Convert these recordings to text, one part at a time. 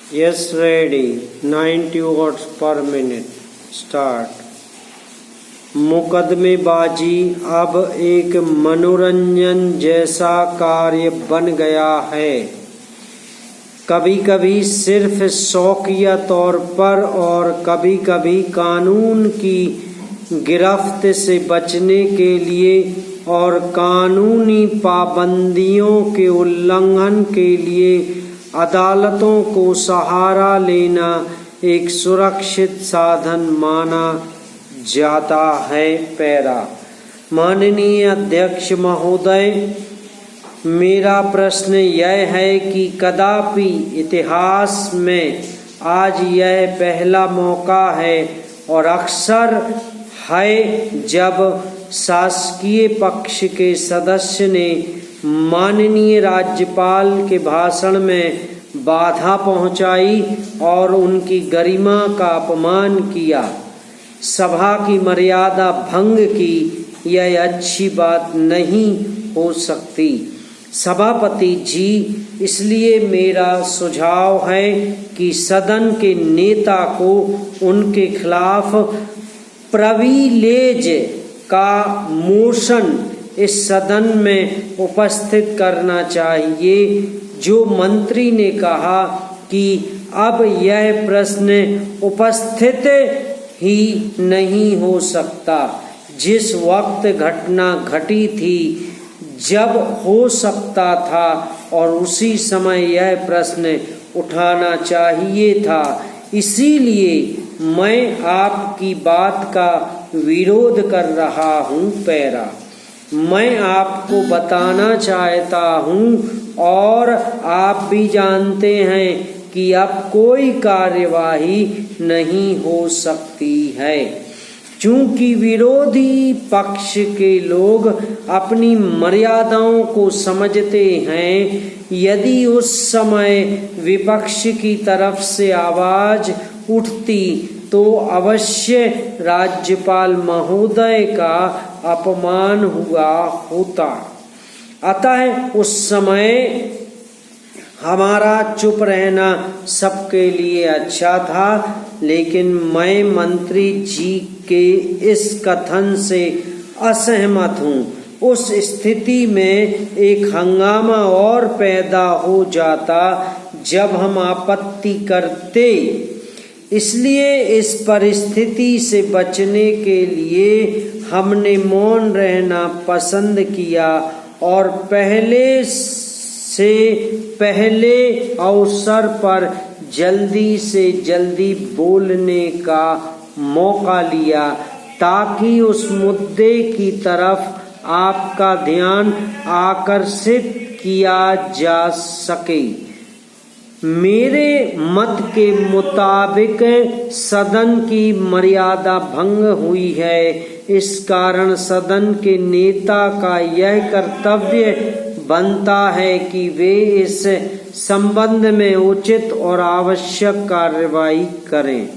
Yes, ready. 90 words per minute. Start. मुकदमेबाजी अब एक मनोरंजन जैसा कार्य बन गया है। कभी कभी सिर्फ शौकिया तौर पर और कभी कभी कानून की गिरफ्त से बचने के लिए और कानूनी पाबंदियों के उल्लंघन के लिए अदालतों को सहारा लेना एक सुरक्षित साधन माना जाता है। पैरा। माननीय अध्यक्ष महोदय, मेरा प्रश्न यह है कि कदापि इतिहास में आज यह पहला मौका है और अक्सर है जब शासकीय पक्ष के सदस्य ने माननीय राज्यपाल के भाषण में बाधा पहुंचाई और उनकी गरिमा का अपमान किया, सभा की मर्यादा भंग की। यह अच्छी बात नहीं हो सकती। सभापति जी, इसलिए मेरा सुझाव है कि सदन के नेता को उनके खिलाफ प्रिविलेज का मोशन इस सदन में उपस्थित करना चाहिए। जो मंत्री ने कहा कि अब यह प्रश्न उपस्थित ही नहीं हो सकता। जिस वक्त घटना घटी थी जब हो सकता था और उसी समय यह प्रश्न उठाना चाहिए था। इसीलिए मैं आपकी बात का विरोध कर रहा हूँ। पैरा। मैं आपको बताना चाहता हूँ और आप भी जानते हैं कि अब कोई कार्यवाही नहीं हो सकती है, चूंकि विरोधी पक्ष के लोग अपनी मर्यादाओं को समझते हैं। यदि उस समय विपक्ष की तरफ से आवाज उठती तो अवश्य राज्यपाल महोदय का अपमान हुआ होता। अतः उस समय हमारा चुप रहना सबके लिए अच्छा था, लेकिन मैं मंत्री जी के इस कथन से असहमत हूँ। उस स्थिति में एक हंगामा और पैदा हो जाता जब हम आपत्ति करते। इसलिए इस परिस्थिति से बचने के लिए हमने मौन रहना पसंद किया और पहले से पहले अवसर पर जल्दी से जल्दी बोलने का मौका लिया, ताकि उस मुद्दे की तरफ आपका ध्यान आकर्षित किया जा सके। मेरे मत के मुताबिक सदन की मर्यादा भंग हुई है। इस कारण सदन के नेता का यह कर्तव्य बनता है कि वे इस संबंध में उचित और आवश्यक कार्रवाई करें,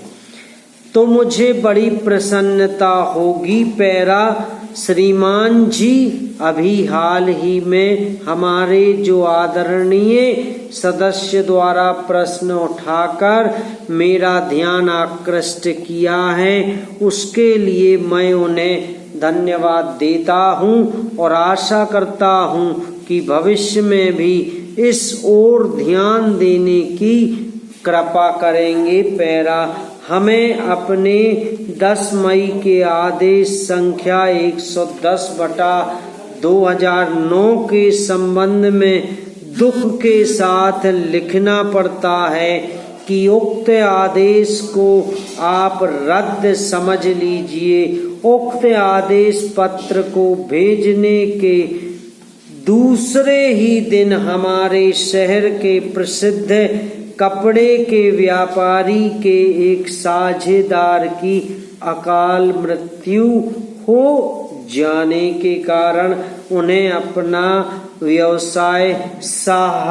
तो मुझे बड़ी प्रसन्नता होगी। पैरा। श्रीमान जी, अभी हाल ही में हमारे जो आदरणीय सदस्य द्वारा प्रश्न उठाकर मेरा ध्यान आकृष्ट किया है, उसके लिए मैं उन्हें धन्यवाद देता हूँ और आशा करता हूँ कि भविष्य में भी इस ओर ध्यान देने की कृपा करेंगे। पैरा। हमें अपने 10 मई के आदेश संख्या 110/2009 के संबंध में दुख के साथ लिखना पड़ता है कि उक्त आदेश को आप रद्द समझ लीजिए। उक्त आदेश पत्र को भेजने के दूसरे ही दिन हमारे शहर के प्रसिद्ध कपड़े के व्यापारी के एक साझेदार की अकाल मृत्यु हो जाने के कारण उन्हें अपना व्यवसाय सहायक